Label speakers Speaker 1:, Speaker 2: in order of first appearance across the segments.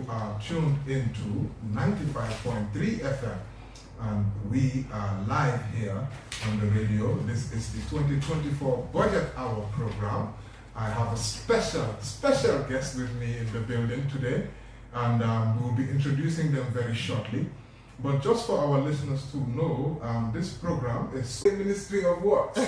Speaker 1: are tuned into 95.3 FM, and we are live here on the radio. This is the 2024 Budget Hour program. I have a special guest with me in the building today, and we'll be introducing them very shortly. But just for our listeners to know, this program is the Ministry of Works.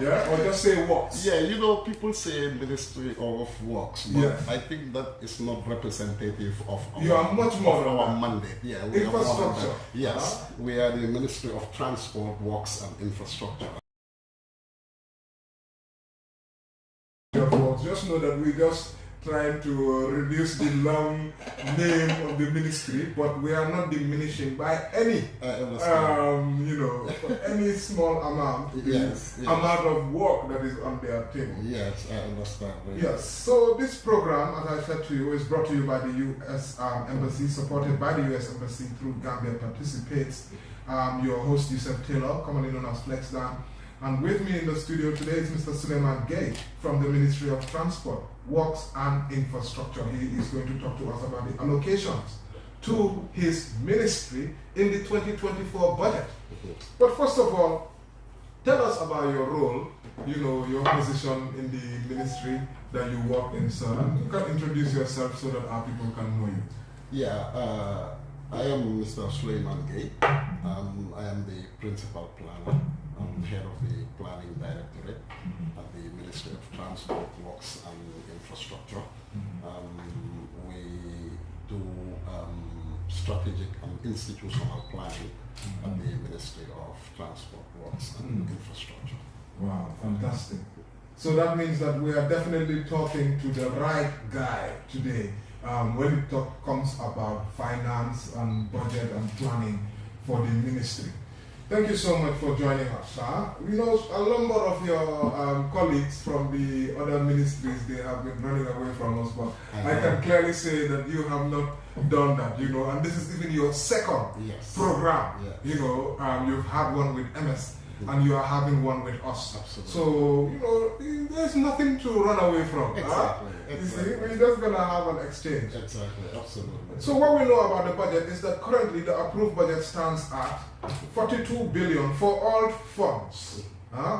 Speaker 1: Yeah, or just say Works.
Speaker 2: Yeah, you know, people say Ministry of Works, but
Speaker 1: yeah.
Speaker 2: I think that is not representative of our,
Speaker 1: you are much more
Speaker 2: of our mandate. Yeah, we
Speaker 1: infrastructure.
Speaker 2: Yes, we are the Ministry of Transport, Works and Infrastructure.
Speaker 1: Just know that we just trying to reduce the long name of the ministry, but we are not diminishing by any, any small amount, amount of work that is on their table.
Speaker 2: Yes, I understand.
Speaker 1: Yes, so this program, as I said to you, is brought to you by the U.S. Embassy, supported by the U.S. Embassy through Gambia Participates. Your host, Yusef Taylor, commonly known as FlexDan. And with me in the studio today is Mr. Suleiman Gay from the Ministry of Transport, Works and Infrastructure. He is going to talk to us about the allocations to his ministry in the 2024 budget. But first of all, tell us about your role, your position in the ministry that you work in, sir. You can introduce yourself so that our people can know you.
Speaker 2: Yeah, I am Mr. Suleiman Gay. I am the principal planner. I'm head of the Planning Directorate at the Ministry of Transport, Works and Infrastructure. We do strategic and institutional planning at the Ministry of Transport, Works and Infrastructure.
Speaker 1: Wow, fantastic. So that means that we are definitely talking to the right guy today when it comes about finance and budget and planning for the ministry. Thank you so much for joining us, sir. We know a number of your colleagues from the other ministries, they have been running away from us, but I can clearly say that you have not done that, and this is even your second program. Yes. You've had one with MS, and you are having one with us.
Speaker 2: Absolutely.
Speaker 1: So, there's nothing to run away from.
Speaker 2: Exactly.
Speaker 1: You see, we're just going to have an exchange.
Speaker 2: Exactly, absolutely.
Speaker 1: So what we know about the budget is that currently the approved budget stands at 42 billion for all funds,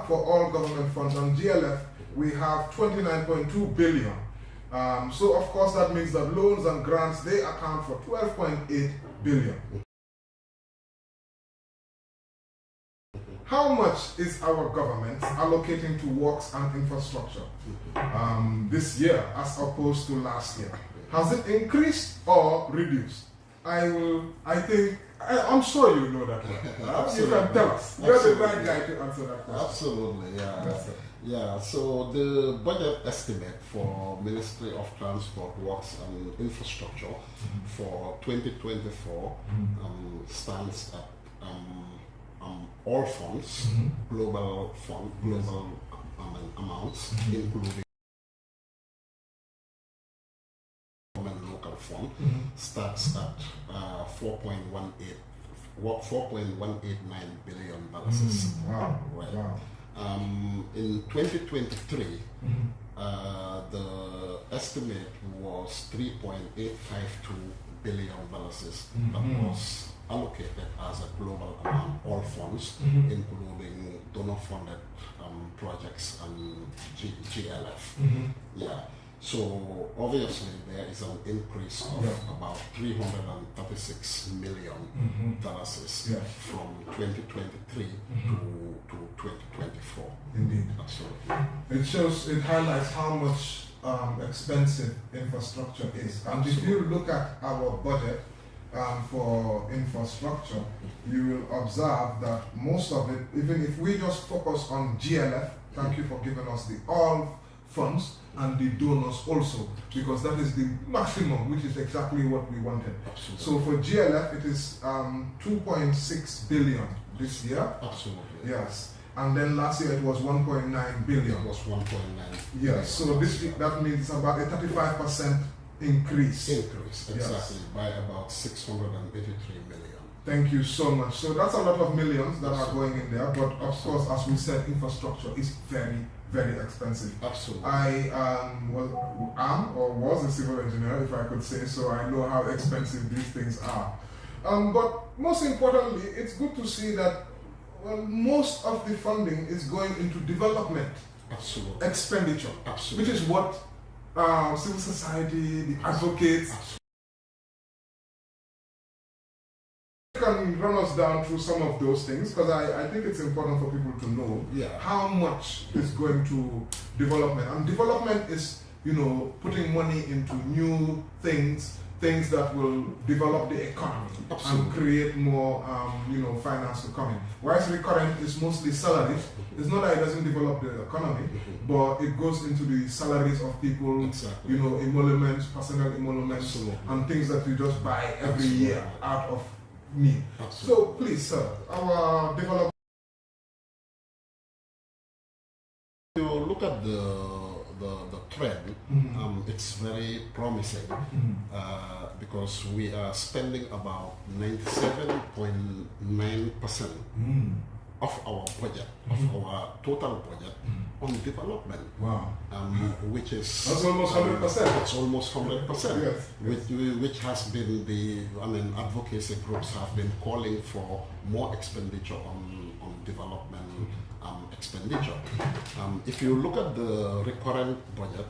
Speaker 1: for all government funds. On GLF, we have 29.2 billion. So of course that means that loans and grants, they account for 12.8 billion. How much is our government allocating to works and infrastructure this year as opposed to last year? Has it increased or reduced? I'm sure you know that one. You can tell us. You're the right guy to answer that question.
Speaker 2: Absolutely, yeah. Yeah, so the budget estimate for Ministry of Transport, Works and Infrastructure for 2024 stands at all funds, global amounts, including local fund, starts at $4.189 billion.
Speaker 1: Wow.
Speaker 2: Right.
Speaker 1: Wow.
Speaker 2: In 2023, the estimate was $3.852 billion that was allocated as a global amount, all funds, including donor-funded projects and GLF. Yeah. So obviously there is an increase of about $336 million from 2023 to 2024.
Speaker 1: Indeed.
Speaker 2: Absolutely.
Speaker 1: It highlights how much expensive infrastructure is. And if you look at our budget for infrastructure, you will observe that most of it, even if we just focus on GLF, thank you for giving us the all funds, and the donors also, because that is the maximum, which is exactly what we wanted.
Speaker 2: Absolutely.
Speaker 1: So for GLF, it is 2.6 billion this year.
Speaker 2: Absolutely.
Speaker 1: Yes. And then last year it was 1.9 billion.
Speaker 2: It was 1.9.
Speaker 1: Yes. So that means about a 35% increase.
Speaker 2: Exactly, by about 683 million.
Speaker 1: Thank you so much. So that's a lot of millions that are going in there, but of course, as we said, infrastructure is very, very expensive.
Speaker 2: Absolutely.
Speaker 1: I am or was a civil engineer, if I could say so. I know how expensive these things are. But most importantly, it's good to see that most of the funding is going into development.
Speaker 2: Absolutely.
Speaker 1: Expenditure.
Speaker 2: Absolutely.
Speaker 1: Which is what civil society, the advocates, can run us down through some of those things, because I think it's important for people to know how much is going to development. And development is, putting money into new things that will develop the economy and create more, finance to come in. Whereas recurrent is mostly salaries. It's not that it doesn't develop the economy, but it goes into the salaries of people, emoluments, personal emoluments, and things that you just buy every year out of me. So please, sir, our development.
Speaker 2: If you look at the trend, it's very promising because we are spending about 97.9% of our budget, of our total budget, on development.
Speaker 1: Wow.
Speaker 2: Which is...
Speaker 1: That's almost 100%.
Speaker 2: It's almost 100%.
Speaker 1: Yes.
Speaker 2: Which has been advocacy groups have been calling for more expenditure on development expenditure. If you look at the recurrent budget,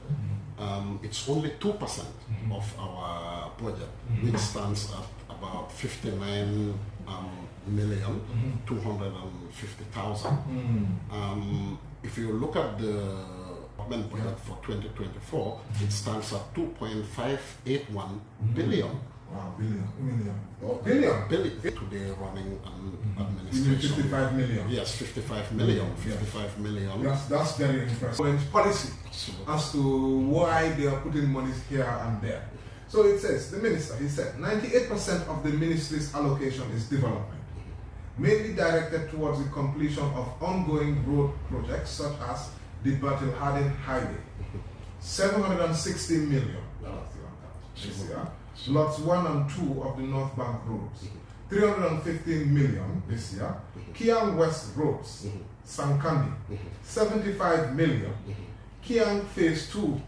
Speaker 2: it's only 2% of our budget, which stands at about 59,250,000. If you look at the government budget for 2024, it stands at 2.581 billion.
Speaker 1: Wow, billion.
Speaker 2: Today running administration.
Speaker 1: 55 million.
Speaker 2: Yes, 55 million. 55 million.
Speaker 1: That's very impressive. Policy as to why they are putting monies here and there. So it says, the minister, he said, 98% of the ministry's allocation is development, mainly directed towards the completion of ongoing road projects such as the Battle Harden Highway, 760 million. Lots 1 and 2 of the North Bank roads, 315 million this year. Kiang West roads, Sankandi, 75 million. Kiang Phase 2,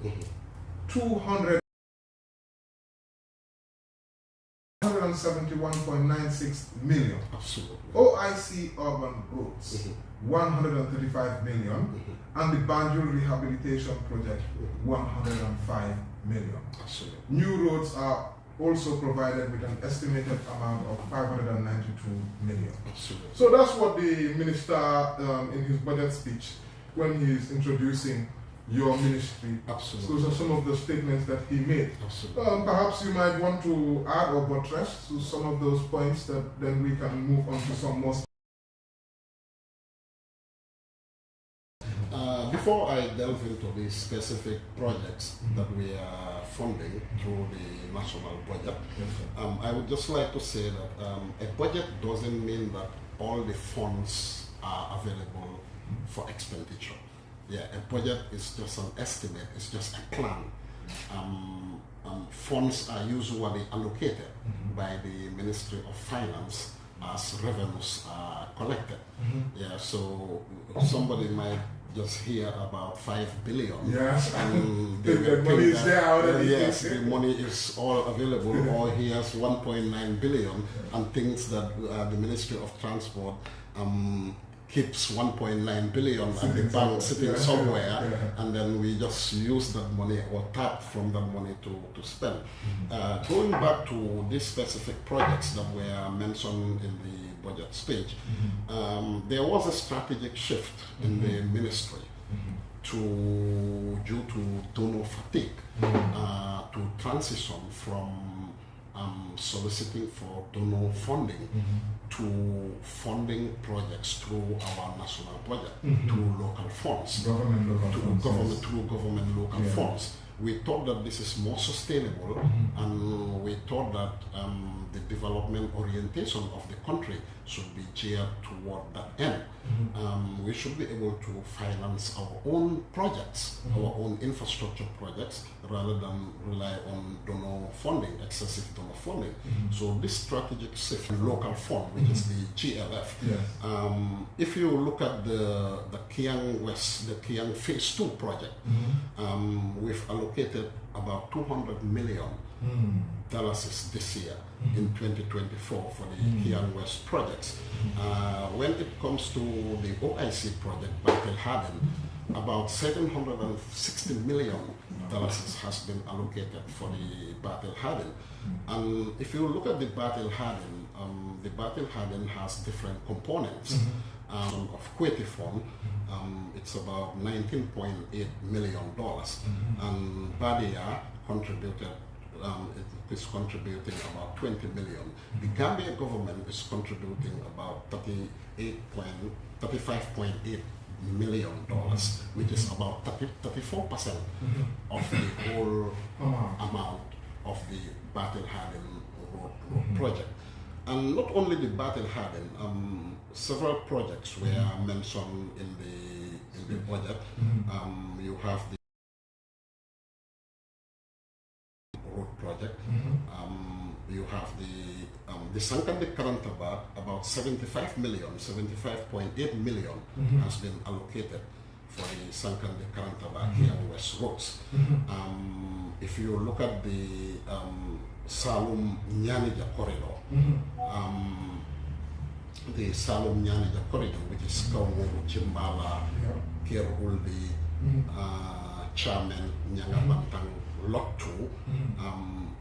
Speaker 1: 271.96 million.
Speaker 2: Absolutely.
Speaker 1: OIC urban roads, 135 million. And the Banjul rehabilitation project, 105 million.
Speaker 2: Absolutely.
Speaker 1: New roads are also provided with an estimated amount of 592 million.
Speaker 2: Absolutely.
Speaker 1: So that's what the minister in his budget speech, when he's introducing your ministry.
Speaker 2: Absolutely.
Speaker 1: Those are some of the statements that he made.
Speaker 2: Absolutely.
Speaker 1: Perhaps you might want to add or buttress to some of those points, that then we can move on to some more.
Speaker 2: Before I delve into the specific projects that we are funding through the national budget, I would just like to say that a budget doesn't mean that all the funds are available for expenditure. Yeah, a budget is just an estimate, it's just a plan. Funds are usually allocated by the Ministry of Finance as revenues are collected. Yeah, so somebody might just hear about 5 billion.
Speaker 1: Yes,
Speaker 2: and
Speaker 1: the money is there already.
Speaker 2: Yes, the money is all available, or here's 1.9 billion, and thinks that the Ministry of Transport keeps 1.9 billion at the bank sitting somewhere, and then we just use that money or tap from that money to spend. Going back to these specific projects that were mentioned in the budget speech, there was a strategic shift in the ministry due to donor fatigue to transition from soliciting for donor funding to funding projects through our national budget, through local funds,
Speaker 1: Government local
Speaker 2: funds. We thought that this is more sustainable, and we thought thought that the development orientation of the country should be geared toward that end. We should be able to finance our own projects, our own infrastructure projects, rather than rely on donor funding, excessive donor funding. So this strategic shift in local fund, which is the GLF, if you look at the Kiang West, the Kiang Phase 2 project, we've allocated about $200 million this year in 2024 for the Kiang West projects. When it comes to the OIC project, Batel Haden, about $760 million has been allocated for the Batel Haden. And if you look at the Batel Haden has different components. Of Kweti Fund, it's about $19.8 million, and Badia contributed. It is contributing about 20 million. The Gambia government is contributing about $35.8 million, which is about 34% of the whole amount of the Batel Haden road project. And not only the Batel Haden, several projects were mentioned in the budget. You have the road project. You have the Sankande Karantabat, about 75.8 million has been allocated for the Sankande Karantabat here in West Roads. If you look at the Salum Nyanija corridor, the Salum Nyanija corridor, which is Kawo, Chimbala, Kir Uldi, Chairman, Nyangabantang, Lot 2,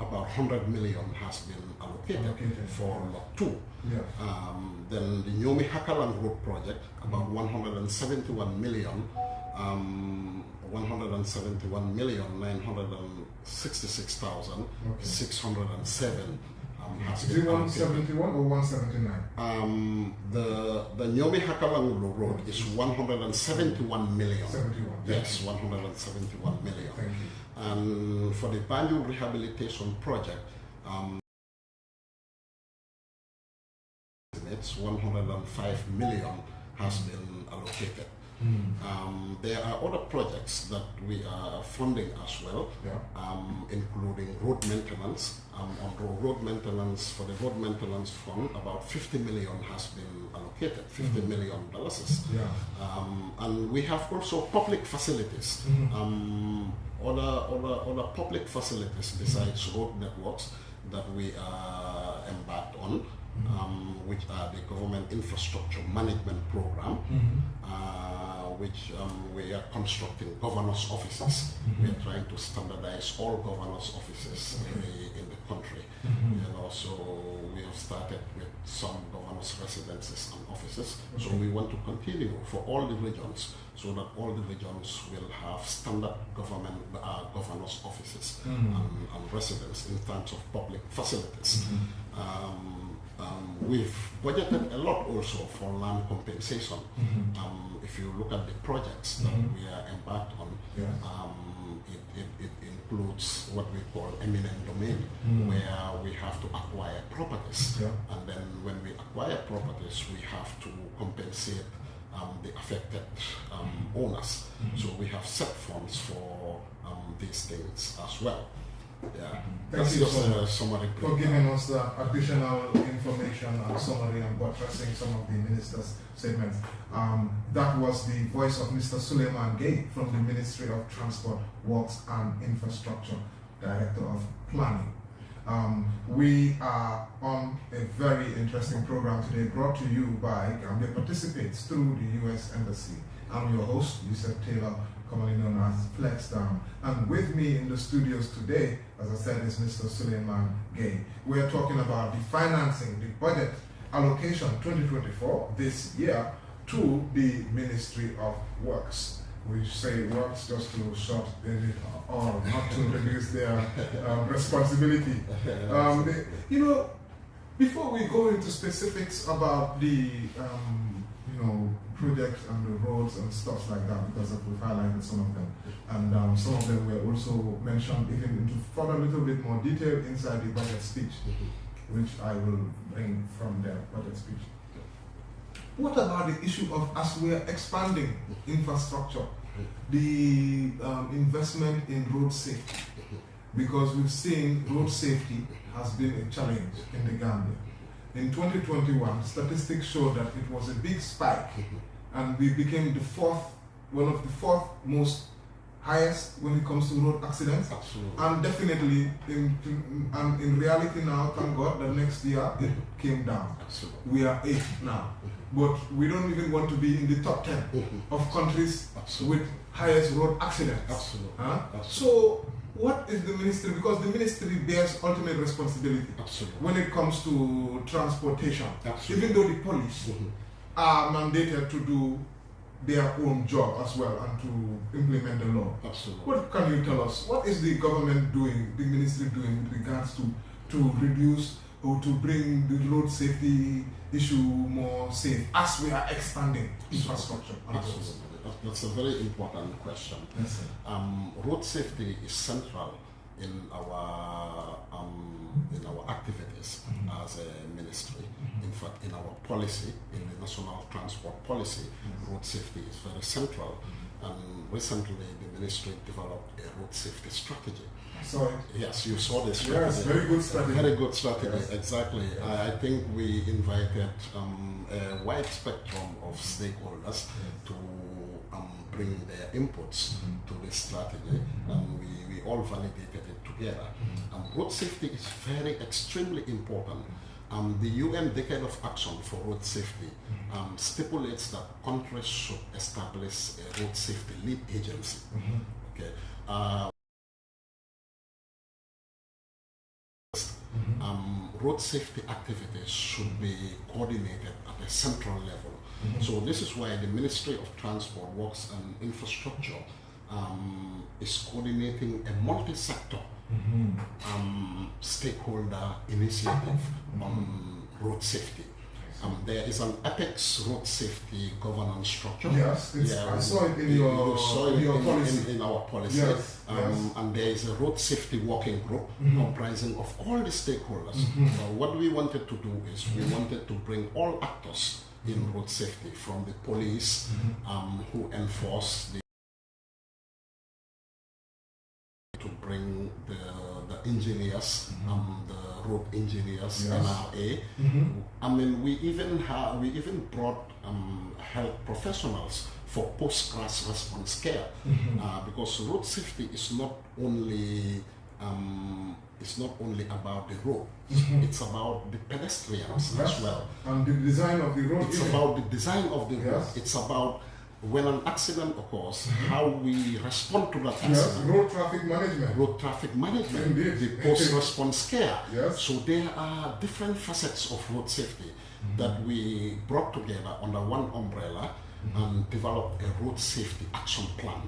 Speaker 2: about 100 million has been allocated for Lot 2. Then the Nyomi Hakalang Road project, about 171,966,607 has been allocated. 171 or 179? The Nyomi Hakalang Road is 171 million.
Speaker 1: 71.
Speaker 2: Yes, 171 million.
Speaker 1: Thank you.
Speaker 2: And for the Banjul rehabilitation project, it's 105 million has been allocated. There are other projects that we are funding as well, including road maintenance. On road maintenance, for the road maintenance fund, about 50 million has been allocated, $50 million. And we have also public facilities. Other public facilities besides road networks that we are embarked on, which are the government infrastructure management program, which we are constructing governors' offices. We are trying to standardize all governors' offices in the country. And also we have started with some governors' residences and offices. So we want to continue for all the regions, so that all the regions will have standard governors' offices and residence in terms of public facilities. We've budgeted a lot also for land compensation. If you look at the projects that we are embarked on, it includes what we call eminent domain, where we have to acquire properties. And then when we acquire properties, we have to compensate the affected owners. So we have set funds for these things as well.
Speaker 1: Thank you so much
Speaker 2: summary
Speaker 1: for giving us the additional information and summary and buttressing some of the minister's statements. That was the voice of Mr. Suleiman Gay from the Ministry of Transport, Works and Infrastructure, Director of Planning. We are on a very interesting program today, brought to you by Gambia Participates through the U.S. Embassy. I'm your host, Yusef Taylor, commonly known as Flex Down. And with me in the studios today, as I said, is Mr. Suleiman Gay. We are talking about the financing, the budget allocation 2024 this year to the Ministry of Works. We say works just to short it or not to reduce their responsibility. Before we go into specifics about the projects and the roads and stuff like that, because we've highlighted some of them. And some of them were also mentioned even into further little bit more detail inside the budget speech, which I will bring from the budget speech. What about the issue of, as we are expanding infrastructure, the investment in road safety? Because we've seen road safety has been a challenge in the Gambia. In 2021, statistics showed that it was a big spike, and we became one of the fourth most highest when it comes to road accidents.
Speaker 2: Absolutely.
Speaker 1: And definitely, in reality now, thank God, that next year it came down.
Speaker 2: Absolutely.
Speaker 1: We are 8th now, but we don't even want to be in the top 10 of countries with highest road accidents.
Speaker 2: Absolutely.
Speaker 1: Huh?
Speaker 2: Absolutely.
Speaker 1: So, what is the ministry? Because the ministry bears ultimate responsibility when it comes to transportation.
Speaker 2: Absolutely.
Speaker 1: Even though the police are mandated to do their own job as well and to implement the law.
Speaker 2: Absolutely.
Speaker 1: What can you tell us? What is the government doing, the ministry doing with regards to reduce or to bring the road safety issue more safe as we are expanding infrastructure?
Speaker 2: Absolutely. That's a very important question.
Speaker 1: Yes, sir.
Speaker 2: Road safety is central in our activities as a ministry. In fact, in our policy, in the national transport policy, road safety is very central. And recently, the ministry developed a road safety strategy.
Speaker 1: Sorry.
Speaker 2: Yes, you saw this strategy.
Speaker 1: Yes, very good strategy.
Speaker 2: Very good strategy,
Speaker 1: yes.
Speaker 2: Exactly. I think we invited a wide spectrum of stakeholders to bring their inputs to this strategy, and we all validated it together. Road safety is extremely important. The UN Decade of Action for Road Safety stipulates that countries should establish a road safety lead agency. Okay. Road safety activities should be coordinated at a central level. So this is why the Ministry of Transport, Works and Infrastructure is coordinating a multi-sector stakeholder initiative on road safety. There is an apex road safety governance structure.
Speaker 1: Yes, I saw it in your policy.
Speaker 2: In our policy.
Speaker 1: Yes,
Speaker 2: and there is a road safety working group comprising of all the stakeholders. So what we wanted to do is we wanted to bring all actors in road safety, from the police who enforce to bring the engineers, the road engineers, NRA. I mean, we even brought health professionals for post-crash response care, because road safety is not only about the road, it's about the pedestrians as well.
Speaker 1: And the design of the road.
Speaker 2: It's about the design of the road. It's about when an accident occurs, how we respond to that accident.
Speaker 1: Yes, road traffic management.
Speaker 2: Road traffic management,
Speaker 1: Indeed.
Speaker 2: the post-response care.
Speaker 1: Yes.
Speaker 2: So there are different facets of road safety that we brought together under one umbrella and developed a road safety action plan.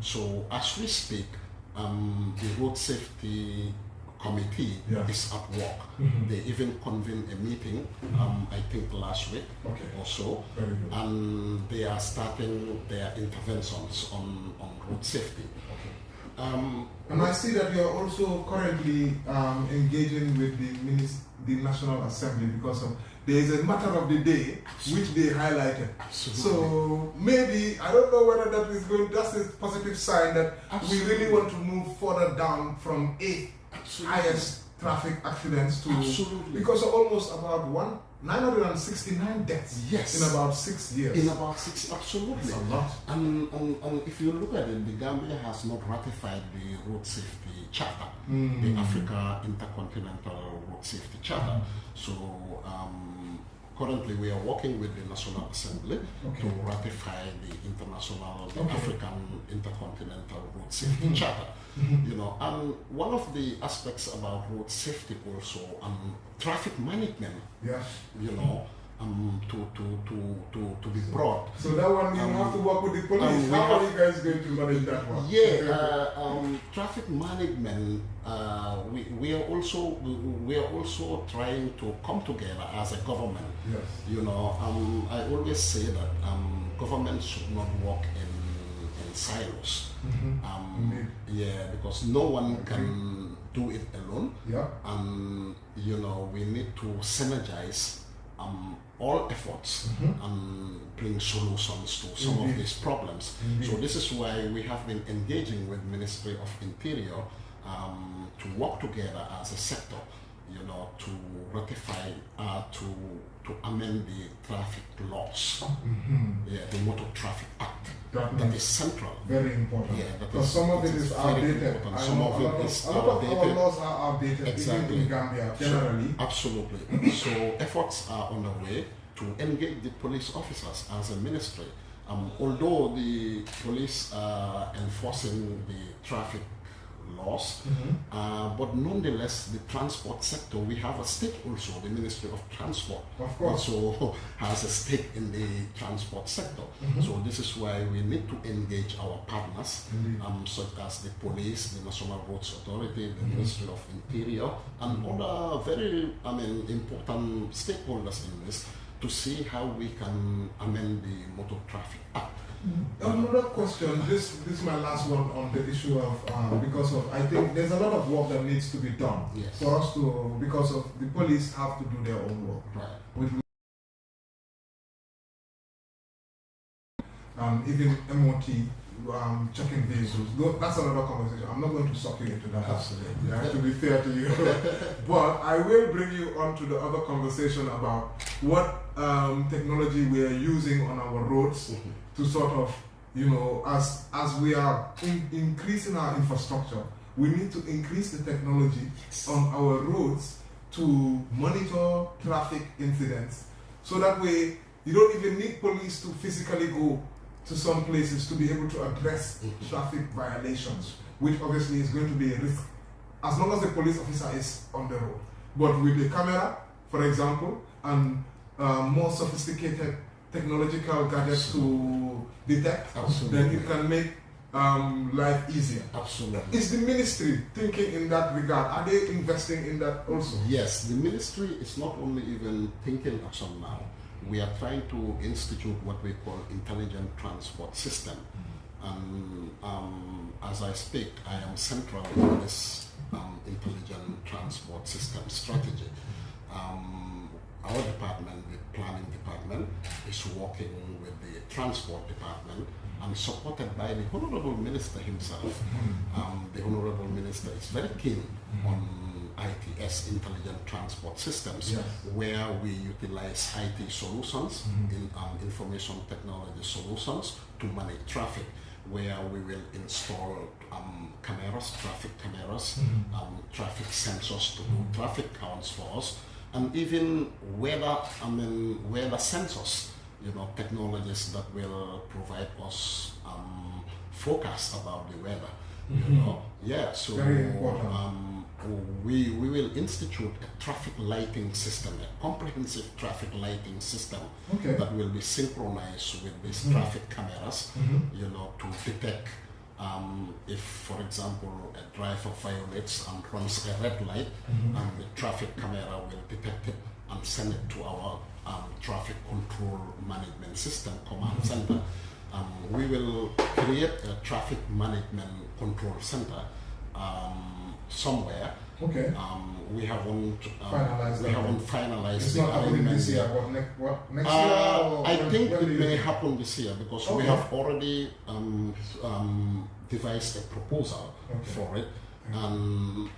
Speaker 2: So as we speak, the road safety committee is at work. They even convened a meeting, I think last week or so, and they are starting their interventions on road safety.
Speaker 1: And I see that you are also currently engaging with the National Assembly, because there is a matter of the day which they highlighted. So maybe, I don't know whether that's a positive sign that we really want to move further down from 8th highest traffic accidents to, because almost about 969 deaths in about 6 years.
Speaker 2: In about 6, absolutely.
Speaker 1: That's a lot.
Speaker 2: And if you look at it, the Gambia has not ratified the Road Safety Charter, the Africa Intercontinental Road Safety Charter. So currently we are working with the National Assembly to ratify the African Intercontinental Road Safety Charter. You know, and one of the aspects about road safety also, traffic management, you know, to be brought.
Speaker 1: So that one you have to work with the police. How are you guys going to manage that one?
Speaker 2: Yeah, traffic management. We are also trying to come together as a government.
Speaker 1: Yes.
Speaker 2: You know, I always say that government should not work in silos. Yeah, because no one can do it alone.
Speaker 1: Yeah.
Speaker 2: And you know, we need to synergize all efforts and bring solutions to some of these problems. So this is why we have been engaging with Ministry of Interior to work together as a sector, you know, to ratify, to amend the traffic laws, yeah, the Motor Traffic Act. That is central.
Speaker 1: Very important.
Speaker 2: Yeah,
Speaker 1: because some of it is outdated.
Speaker 2: Some of it is outdated.
Speaker 1: A lot of our laws are outdated,
Speaker 2: exactly.
Speaker 1: Even in Gambia, generally.
Speaker 2: So, absolutely. So efforts are on the way to engage the police officers as a ministry. Although the police are enforcing the traffic laws, but nonetheless the transport sector, we have a stake also. The Ministry of Transport also has a stake in the transport sector. So this is why we need to engage our partners, such as the police, the National Roads Authority, the Ministry of Interior, and other very important stakeholders in this, to see how we can amend the Motor Traffic Act.
Speaker 1: Another question, this is my last one on the issue of, because of, I think there's a lot of work that needs to be done for us to, because of the police have to do their own work. With even MOT, checking vehicles, that's another conversation. I'm not going to suck you into that.
Speaker 2: Absolutely.
Speaker 1: Yeah, to be fair to you. But I will bring you on to the other conversation about what technology we are using on our roads to sort of, you know, as we are increasing our infrastructure, we need to increase the technology on our roads to monitor traffic incidents. So that way, you don't even need police to physically go to some places to be able to address traffic violations, which obviously is going to be a risk as long as the police officer is on the road. But with the camera, for example, and more sophisticated technological gadgets to detect, then it can make life easier.
Speaker 2: Absolutely.
Speaker 1: Is the ministry thinking in that regard? Are they investing in that also?
Speaker 2: Yes, the ministry is not only even thinking as of now. We are trying to institute what we call intelligent transport system. And as I speak, I am central in this intelligent transport system strategy. Our department, the planning department, is working with the transport department and supported by the Honorable Minister himself. The Honorable Minister is very keen on ITS, Intelligent Transport Systems, where we utilize IT solutions, in information technology solutions to manage traffic, where we will install cameras, traffic cameras, traffic sensors to do traffic counts for us, and even weather sensors, you know, technologies that will provide us forecast about the weather. You know, so
Speaker 1: very important.
Speaker 2: We will institute a traffic lighting system, a comprehensive traffic lighting system that will be synchronized with these traffic cameras, you know, to detect if, for example, a driver violates and runs a red light, and the traffic camera will detect it and send it to our traffic control management system, command center. We will create a traffic management control center somewhere. We haven't finalized.
Speaker 1: It's not happening this year. What next year?
Speaker 2: I think it may happen this year because we have already devised a proposal for it, and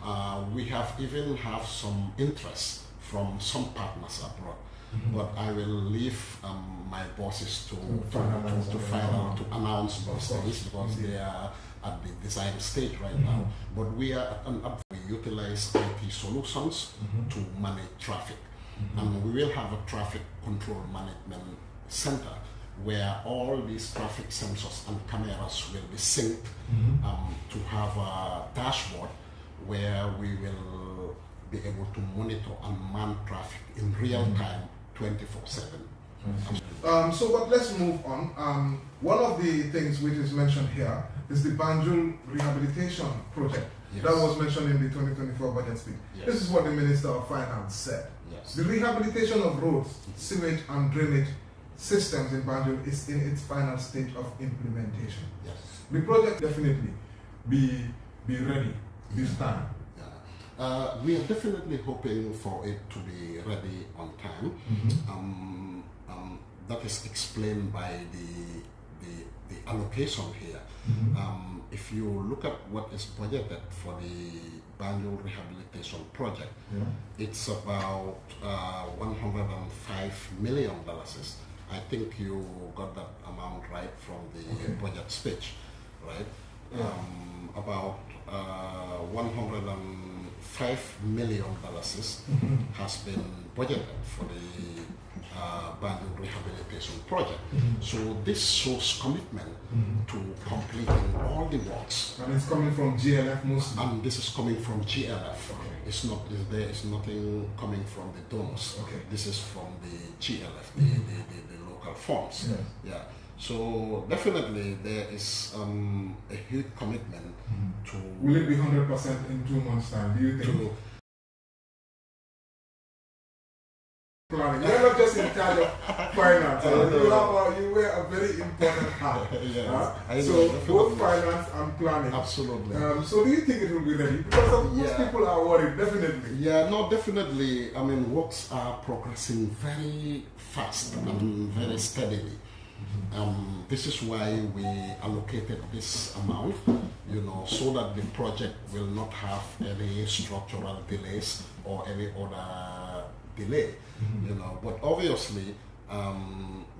Speaker 2: we have even have some interest from some partners abroad. But I will leave my bosses to announce those things because they are at the design stage right now. But we are at an up. We utilize IT solutions to manage traffic, and we will have a traffic control management center where all these traffic sensors and cameras will be synced to have a dashboard where we will be able to monitor and man traffic in real time 24/7.
Speaker 1: But let's move on. One of the things which is mentioned here is the Banjul Rehabilitation Project.
Speaker 2: Yes.
Speaker 1: That was mentioned in the 2024 budget speech.
Speaker 2: Yes.
Speaker 1: This is what the Minister of Finance said.
Speaker 2: Yes.
Speaker 1: The rehabilitation of roads, sewage and drainage systems in Banjul is in its final stage of implementation.
Speaker 2: Yes.
Speaker 1: The project definitely be ready this time.
Speaker 2: We are definitely hoping for it to be ready on time. That is explained by the allocation here. If you look at what is budgeted for the Banjul Rehabilitation Project, it's about $105 million. I think you got that amount right from the budget speech, right? About $105 million has been budgeted for the Banjul Rehabilitation Project. So this shows commitment to completing all the works.
Speaker 1: And it's coming from GLF mostly.
Speaker 2: And this is coming from GLF. It's not. There is nothing coming from the donors. This is from the GLF, the local funds. Yeah. So definitely there is a huge commitment to.
Speaker 1: Will it be 100% in 2 months' time? Do you think? Planning. You're not just in charge of finance. You wear a very important hat. So both finance and planning.
Speaker 2: Absolutely.
Speaker 1: So do you think it will be ready? Because most people are worried. Definitely.
Speaker 2: Yeah. No. Definitely. I mean, works are progressing very fast and very steadily. This is why we allocated this amount, so that the project will not have any structural delays or any other delay, But obviously,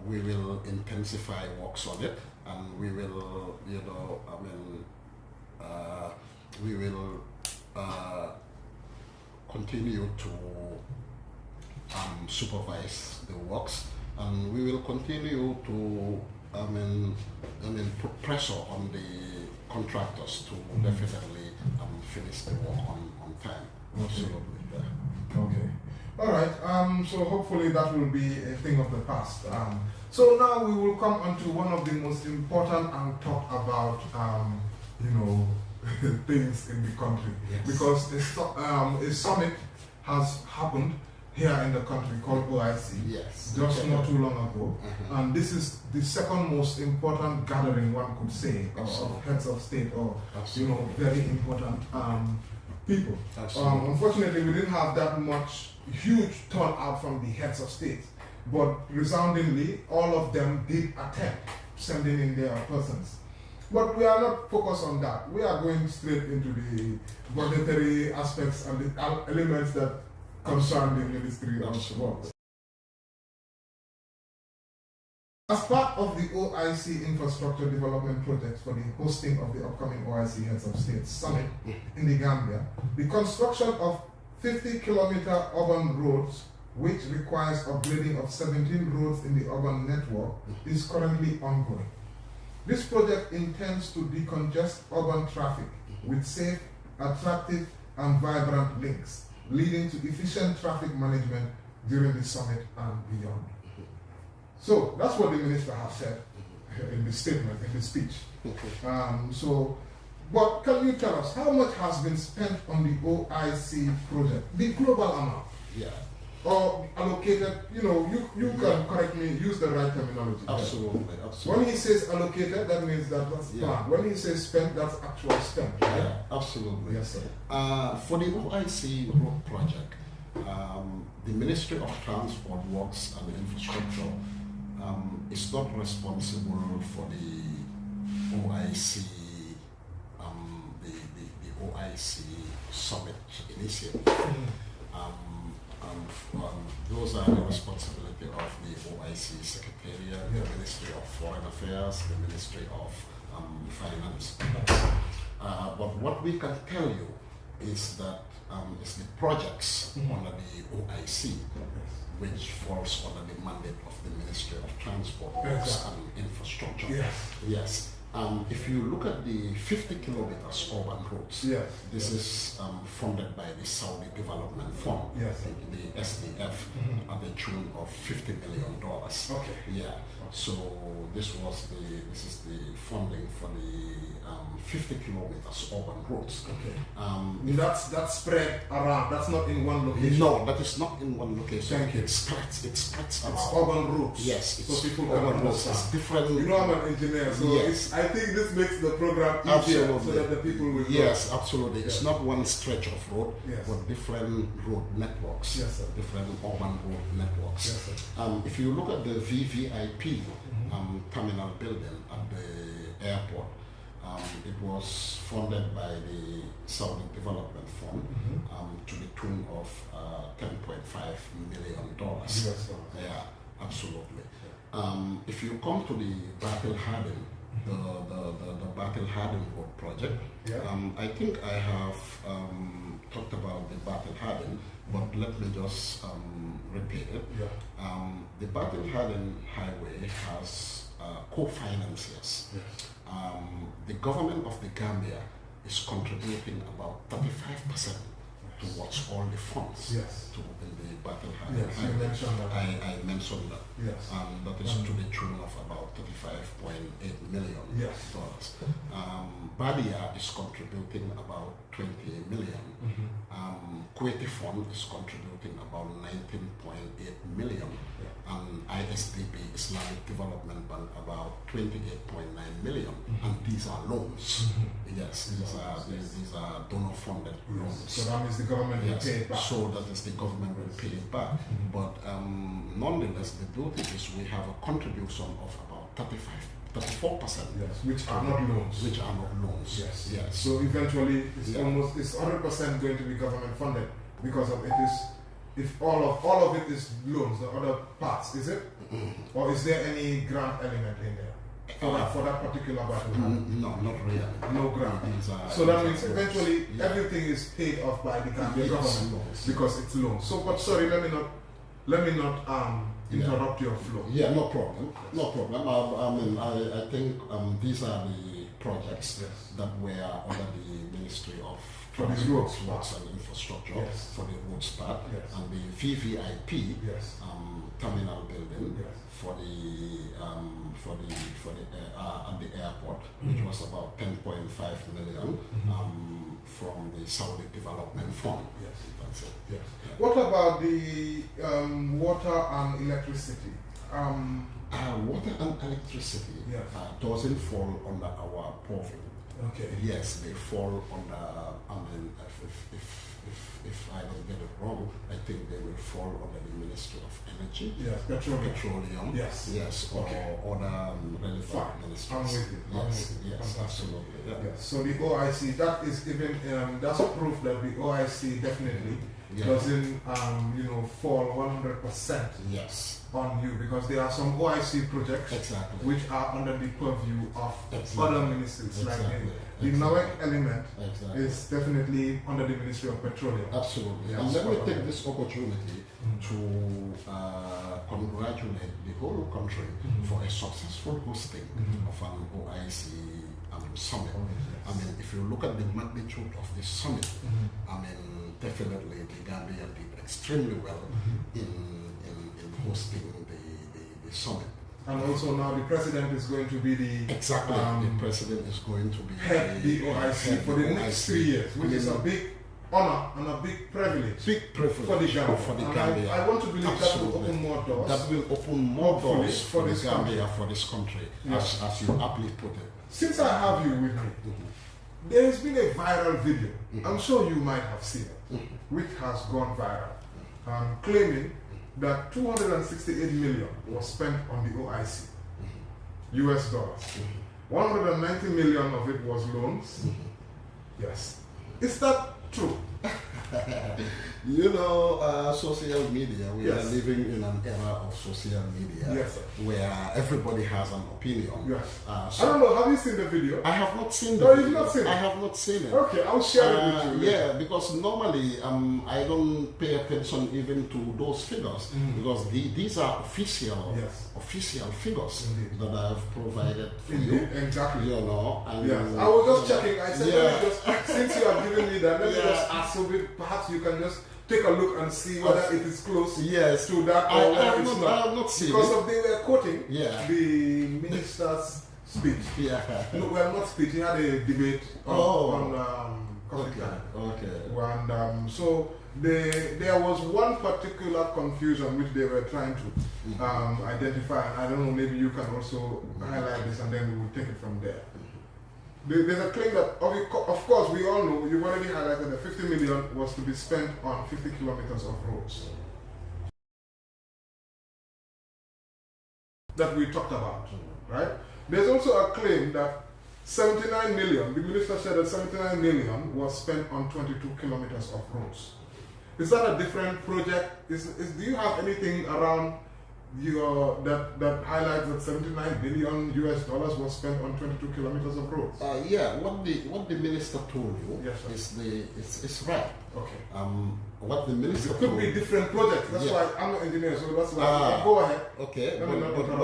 Speaker 2: we will intensify works on it, and we will, we will continue to supervise the works. And we will continue to, put pressure on the contractors to definitely finish the work on time. Absolutely.
Speaker 1: Okay. All right. So hopefully that will be a thing of the past. So now we will come on to one of the most important and talk about, things in the country.
Speaker 2: Yes.
Speaker 1: Because a summit has happened here in the country called OIC, just not too long ago. And this is the second most important gathering, one could say, of heads of state or, very important people. Unfortunately, we didn't have that much huge turnout from the heads of state, but resoundingly, all of them did attend, sending in their persons. But we are not focused on that. We are going straight into the budgetary aspects and the elements that concern the Ministry of Works. As part of the OIC Infrastructure Development Project for the hosting of the upcoming OIC Heads of State Summit in the Gambia, the construction of 50-kilometer urban roads, which requires upgrading of 17 roads in the urban network, is currently ongoing. This project intends to decongest urban traffic with safe, attractive, and vibrant links, leading to efficient traffic management during the summit and beyond. So that's what the minister has said in the statement, in the speech. But can you tell us how much has been spent on the OIC project, the global amount? Or allocated, you can correct me, use the right terminology.
Speaker 2: Absolutely.
Speaker 1: When he says allocated, that means that's planned. When he says spent, that's actual spent. Right?
Speaker 2: Yeah, absolutely.
Speaker 1: Yes, sir.
Speaker 2: For the OIC road project, the Ministry of Transport, Works and Infrastructure is not responsible for the OIC, the OIC summit initiative. Those are the responsibility of the OIC Secretariat, the Ministry of Foreign Affairs, the Ministry of Finance. But what we can tell you is that it's the projects under the OIC, which falls under the mandate of the Ministry of Transport, Works and Infrastructure. Yes. If you look at the 50 kilometers urban roads,
Speaker 1: Yes.
Speaker 2: this is funded by the Saudi Development Fund,
Speaker 1: Yes.
Speaker 2: the SDF, at the tune of $50 million.
Speaker 1: Okay.
Speaker 2: Yeah. So this is the funding for the 50 kilometers urban roads.
Speaker 1: Okay. That's spread around. That's not in one location.
Speaker 2: No, that is not in one location.
Speaker 1: Thank you.
Speaker 2: It spreads.
Speaker 1: It's
Speaker 2: around.
Speaker 1: urban routes.
Speaker 2: Yes,
Speaker 1: so
Speaker 2: it's
Speaker 1: people can
Speaker 2: urban roads.
Speaker 1: understand.
Speaker 2: It's different.
Speaker 1: You know, I'm an engineer, so
Speaker 2: Yes.
Speaker 1: I think this makes the program easier
Speaker 2: Absolutely.
Speaker 1: so that the people will know.
Speaker 2: Yes, absolutely.
Speaker 1: Yes.
Speaker 2: It's not one stretch of road,
Speaker 1: Yes.
Speaker 2: but different road networks.
Speaker 1: Yes, sir.
Speaker 2: Different urban road networks.
Speaker 1: Yes, sir.
Speaker 2: If you look at the VVIP terminal building at the airport, it was funded by the Saudi Development Fund to the tune of $10.5 million.
Speaker 1: Yes, sir.
Speaker 2: Yeah, absolutely. If you come to the Battle Harden, the Battle Harden Road project,
Speaker 1: Yeah.
Speaker 2: I think I have talked about the Battle Harden, but let me just repeat it.
Speaker 1: Yeah.
Speaker 2: The Battle Harden Highway has co-financiers.
Speaker 1: Yes.
Speaker 2: The government of the Gambia is contributing about 35% towards all the funds
Speaker 1: Yes.
Speaker 2: to in the Battle Harden
Speaker 1: Yes, you
Speaker 2: Highway.
Speaker 1: mentioned that.
Speaker 2: I mentioned that.
Speaker 1: Yes.
Speaker 2: That is to the tune of about $35.8 million.
Speaker 1: Yes.
Speaker 2: Badia is contributing about $20 million. Kuwaiti Fund is contributing about $19.8 million. And ISDB, Islamic Development Bank, about $28.9 million. And these are loans. Yes, these are donor-funded loans.
Speaker 1: So that means the government will pay it back.
Speaker 2: So that is the government will pay it back. But nonetheless, the beauty is we have a contribution of about 34%.
Speaker 1: Yes, which are not loans.
Speaker 2: Which are not loans.
Speaker 1: Yes.
Speaker 2: Yes.
Speaker 1: So eventually, it's
Speaker 2: Yeah.
Speaker 1: almost 100% going to be government funded because of it is. If all of it is loans, the other parts, is it? Or is there any grant element in there for that particular battle?
Speaker 2: No, not really.
Speaker 1: No grant. So that means eventually everything is paid off by the Gambia government
Speaker 2: loans.
Speaker 1: because it's loans. So, but sorry, let me not interrupt your flow.
Speaker 2: Yeah, no problem. No problem. I think these are the projects
Speaker 1: Yes.
Speaker 2: that were under the Ministry of
Speaker 1: For the
Speaker 2: Transport,
Speaker 1: roads.
Speaker 2: Works and Infrastructure
Speaker 1: Yes.
Speaker 2: for the road start,
Speaker 1: Yes.
Speaker 2: and the VVIP
Speaker 1: Yes.
Speaker 2: terminal building
Speaker 1: Yes.
Speaker 2: for the at the airport, which was about 10.5 million from the Saudi Development Fund.
Speaker 1: Yes.
Speaker 2: That's it.
Speaker 1: Yes.
Speaker 2: Yeah.
Speaker 1: What about the water and electricity?
Speaker 2: Water and electricity
Speaker 1: Yes.
Speaker 2: doesn't fall under our purview.
Speaker 1: Okay.
Speaker 2: Yes, they fall under. If I don't get it wrong, I think they will fall under the Ministry of Energy,
Speaker 1: Yes, petroleum.
Speaker 2: Yes,
Speaker 1: Yes.
Speaker 2: or
Speaker 1: Okay.
Speaker 2: other relevant
Speaker 1: Fine.
Speaker 2: ministries.
Speaker 1: I'm with you. I'm
Speaker 2: Yes,
Speaker 1: with you.
Speaker 2: yes,
Speaker 1: Fantastic.
Speaker 2: absolutely. Yeah.
Speaker 1: Yes. So the OIC, that is even that's proof that the OIC definitely
Speaker 2: Yeah.
Speaker 1: doesn't fall 100%
Speaker 2: Yes,
Speaker 1: on you because there are some OIC projects
Speaker 2: exactly.
Speaker 1: which are under the purview of
Speaker 2: Exactly.
Speaker 1: other ministries like
Speaker 2: Exactly.
Speaker 1: the NAWEC element
Speaker 2: Exactly.
Speaker 1: is definitely under the Ministry of Petroleum.
Speaker 2: Absolutely.
Speaker 1: Yes,
Speaker 2: And let me
Speaker 1: spot on.
Speaker 2: take this opportunity to congratulate the whole country for a successful hosting of an OIC summit. I mean, if you look at the magnitude of this summit, I mean, definitely the Gambia did extremely well in hosting the summit.
Speaker 1: And also now the president is going to be the
Speaker 2: Exactly. The president is going to be
Speaker 1: head the OIC for the next 3 years, which is a big honor and a big privilege.
Speaker 2: big privilege
Speaker 1: for the Gambia.
Speaker 2: For the
Speaker 1: And
Speaker 2: Gambia.
Speaker 1: I want to believe that will
Speaker 2: Absolutely.
Speaker 1: open more doors.
Speaker 2: That will open more
Speaker 1: Hopefully,
Speaker 2: doors
Speaker 1: for
Speaker 2: for
Speaker 1: this
Speaker 2: the Gambia, for this country,
Speaker 1: Yes.
Speaker 2: as you aptly put it.
Speaker 1: Since I have you with me, there has been a viral video. I'm sure you might have seen it, which has gone viral, claiming that 268 million was spent on the OIC, US dollars. 190 million of it was loans. Yes. Is that true?
Speaker 2: You know, social media, we
Speaker 1: Yes.
Speaker 2: are living in an era of social media
Speaker 1: Yes, sir.
Speaker 2: where everybody has an opinion.
Speaker 1: Yes.
Speaker 2: So
Speaker 1: I don't know, have you seen the video?
Speaker 2: I have not seen the
Speaker 1: No,
Speaker 2: video.
Speaker 1: you've not seen it?
Speaker 2: I have not seen it.
Speaker 1: Okay, I'll share it with you.
Speaker 2: Yeah, because normally I don't pay attention even to those figures because these are official figures
Speaker 1: Indeed.
Speaker 2: that I've provided for
Speaker 1: Indeed,
Speaker 2: you.
Speaker 1: exactly.
Speaker 2: You know, and
Speaker 1: Yes, I was just checking. I said,
Speaker 2: Yeah.
Speaker 1: let me just, since you have given me that, let me
Speaker 2: Yeah.
Speaker 1: just ask so perhaps you can just take a look and see whether it is close
Speaker 2: Yes.
Speaker 1: to that
Speaker 2: I
Speaker 1: or whether
Speaker 2: have
Speaker 1: it's
Speaker 2: not, I
Speaker 1: not.
Speaker 2: have not seen
Speaker 1: Because
Speaker 2: it.
Speaker 1: of they were quoting
Speaker 2: Yeah.
Speaker 1: the minister's speech.
Speaker 2: Yeah.
Speaker 1: No, well, not speech. He had a debate on coffee
Speaker 2: Okay.
Speaker 1: time.
Speaker 2: Okay.
Speaker 1: And so there was one particular confusion which they were trying to identify. I don't know, maybe you can also highlight this and then we will take it from there. There's a claim that, of course, we all know, you've already highlighted that 50 million was to be spent on 50 kilometers of roads that we talked about, right? There's also a claim that 79 million, the minister said that 79 million was spent on 22 kilometers of roads. Is that a different project? Do you have anything around that highlights that 79 billion US dollars was spent on 22 kilometers of roads?
Speaker 2: Yeah, what the minister told you
Speaker 1: Yes, sir.
Speaker 2: is right.
Speaker 1: Okay.
Speaker 2: What the minister
Speaker 1: It could
Speaker 2: told
Speaker 1: be different projects. That's
Speaker 2: Yeah.
Speaker 1: why I'm an engineer, so that's why. Go ahead.
Speaker 2: Okay,
Speaker 1: No, no, no,
Speaker 2: but
Speaker 1: no.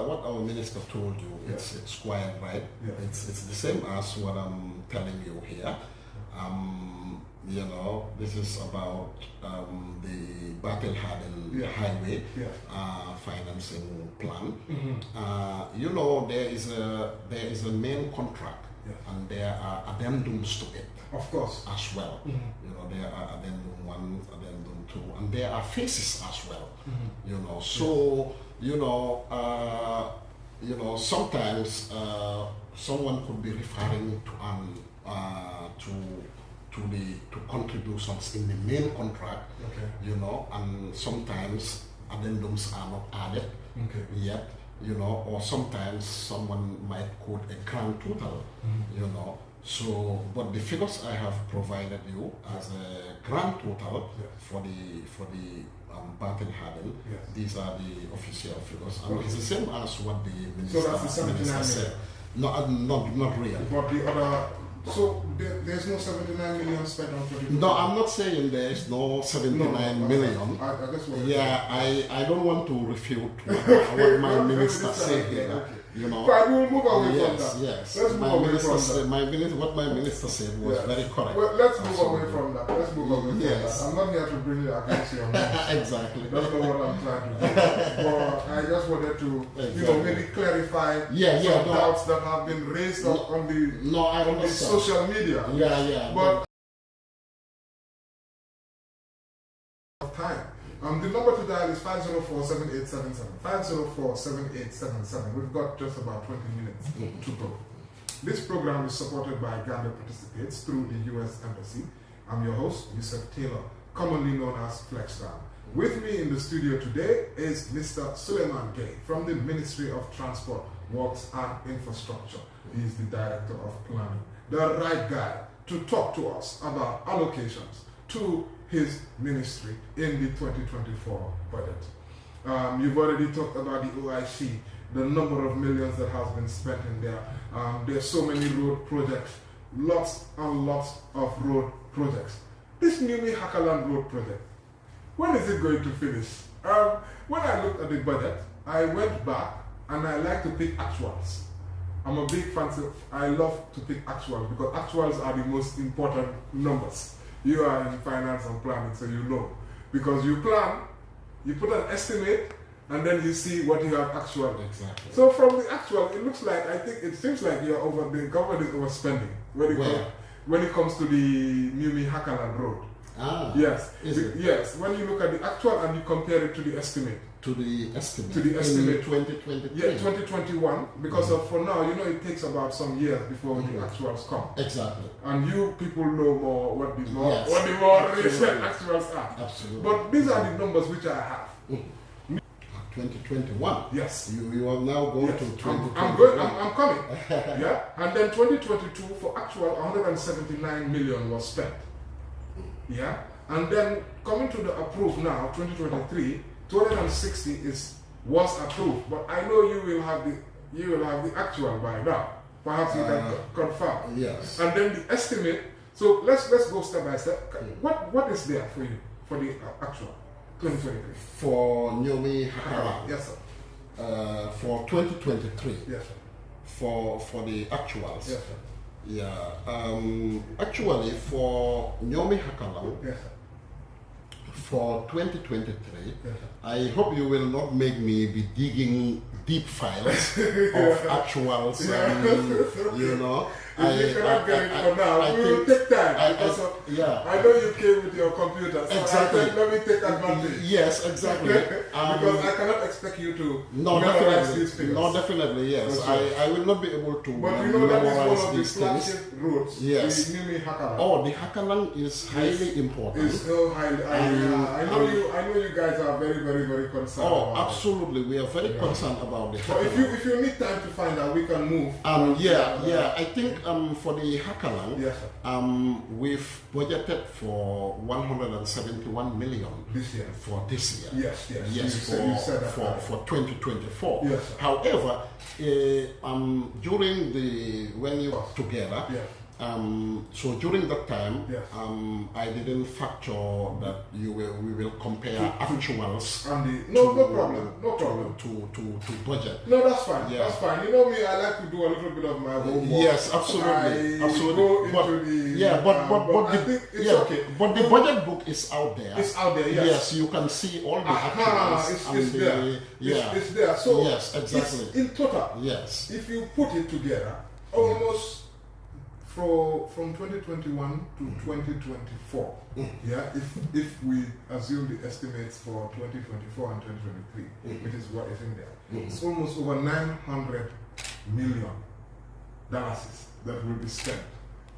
Speaker 2: what our minister told you,
Speaker 1: Yes.
Speaker 2: it's quite right.
Speaker 1: Yeah.
Speaker 2: It's the same as what I'm telling you here. You know, this is about the Battle Harden
Speaker 1: Yeah.
Speaker 2: Highway
Speaker 1: Yeah.
Speaker 2: financing plan. You know, there is a main contract, and there are addendums to it.
Speaker 1: Of course.
Speaker 2: As well. You know, there are addendum 1, addendum 2, and there are phases as well. You know, so you know, sometimes someone could be referring to contributions in the main contract.
Speaker 1: Okay.
Speaker 2: You know, and sometimes addendums are not added yet. You know, or sometimes someone might quote a grand total. You know. So, but the figures I have provided you as a grand total for the Battle Harden, these are the official figures, and it's the same as what the minister,
Speaker 1: So that's the 79
Speaker 2: said. No, not really.
Speaker 1: But the other, so there's no 79 million spent on 22.
Speaker 2: No, I'm not saying there is no 79 million.
Speaker 1: I just want
Speaker 2: Yeah, I don't want to refute what my minister said here.
Speaker 1: Okay.
Speaker 2: You know.
Speaker 1: But we will move away from that.
Speaker 2: Yes.
Speaker 1: Let's move away from that.
Speaker 2: What my minister said was very correct.
Speaker 1: Well, let's move
Speaker 2: Absolutely.
Speaker 1: away from that. Let's move away from
Speaker 2: Yes.
Speaker 1: that. I'm not here to bring you against your minister.
Speaker 2: Exactly.
Speaker 1: That's not what I'm trying to do. But I just wanted to, maybe clarify some doubts that have been raised up on the social media.
Speaker 2: Yeah.
Speaker 1: But time. The number to dial is 504-7877. 504-7877. We've got just about 20 minutes to go. This program is supported by Gambia Participates through the U.S. Embassy. I'm your host, Yusef Taylor, commonly known as FlexDown. With me in the studio today is Mr. Suleiman Gay from the Ministry of Transport, Works and Infrastructure. He is the Director of Planning. The right guy to talk to us about allocations to his ministry in the 2024 budget. You've already talked about the OIC, the number of millions that has been spent in there. There's so many road projects, lots and lots of road projects. This Newly Hakaland road project, when is it going to finish? When I looked at the budget, I went back and I like to pick actuals. I'm a big fan of, I love to pick actuals because actuals are the most important numbers. You are in finance and planning, so you know. Because you plan, you put an estimate, and then you see what you have actual.
Speaker 2: Exactly.
Speaker 1: So from the actual, it looks like, it seems like the government is overspending when it comes to the Newly Hakaland Road. Yes. Yes. When you look at the actual and you compare it to the estimate.
Speaker 2: To the estimate.
Speaker 1: In
Speaker 2: 2023.
Speaker 1: Yeah, 2021. Because for now, it takes about some years before the actuals come.
Speaker 2: Exactly.
Speaker 1: And you people know more what the more recent actuals are.
Speaker 2: Absolutely.
Speaker 1: But these are the numbers which I have.
Speaker 2: 2021.
Speaker 1: Yes.
Speaker 2: You are now going to 2021.
Speaker 1: I'm coming. Yeah. And then 2022 for actual 179 million was spent. Yeah. And then coming to the approved now, 2023, 260 was approved. But I know you will have the actual by now. Perhaps you can confirm.
Speaker 2: Yes.
Speaker 1: And then the estimate. So let's go step by step. What is there for you for the actual 2023?
Speaker 2: For Nyomi Hakala.
Speaker 1: Yes, sir.
Speaker 2: For 2023.
Speaker 1: Yes, sir.
Speaker 2: For the actuals.
Speaker 1: Yes, sir.
Speaker 2: Yeah. Actually, for Nyomi Hakala.
Speaker 1: Yes, sir.
Speaker 2: For 2023,
Speaker 1: Yes, sir.
Speaker 2: I hope you will not make me be digging deep files of actuals. You know,
Speaker 1: If you cannot get it for now, we will take time because I know you came with your computer, so
Speaker 2: exactly.
Speaker 1: I said, let me take advantage.
Speaker 2: Yes, exactly.
Speaker 1: Because I cannot expect you to
Speaker 2: no,
Speaker 1: memorize these figures.
Speaker 2: No, definitely, yes. I will not be able to
Speaker 1: but you know that is one of the
Speaker 2: these things.
Speaker 1: flagship roads,
Speaker 2: Yes.
Speaker 1: the Nimi Hakalan.
Speaker 2: Oh, the Hakalan is highly important.
Speaker 1: It's so highly. I know you guys are very, very, very concerned.
Speaker 2: Oh,
Speaker 1: about
Speaker 2: absolutely. We are very concerned about the
Speaker 1: But
Speaker 2: Hakalan.
Speaker 1: if you need time to find out, we can move.
Speaker 2: I think for the Hakalan,
Speaker 1: yes, sir.
Speaker 2: we've budgeted for 171 million
Speaker 1: This year.
Speaker 2: for this year.
Speaker 1: Yes,
Speaker 2: Yes,
Speaker 1: you said that
Speaker 2: for 2024.
Speaker 1: Yes, sir.
Speaker 2: However, during when you were together,
Speaker 1: yes.
Speaker 2: So during that time,
Speaker 1: yes.
Speaker 2: I didn't factor that we will compare actuals.
Speaker 1: And no problem.
Speaker 2: To budget.
Speaker 1: No, that's fine.
Speaker 2: Yeah.
Speaker 1: That's fine. You know me, I like to do a little bit of my homework.
Speaker 2: Yes, absolutely. Absolutely.
Speaker 1: Go into the,
Speaker 2: but
Speaker 1: I think it's okay.
Speaker 2: But the budget book is out there.
Speaker 1: It's out there, yes.
Speaker 2: Yes, you can see all the actuals.
Speaker 1: It's there. It's there. So
Speaker 2: yes, exactly.
Speaker 1: In total,
Speaker 2: yes.
Speaker 1: if you put it together, almost from 2021 to 2024, yeah, if we assume the estimates for 2024 and 2023, which is what is in there, it's almost over $900 million that will be spent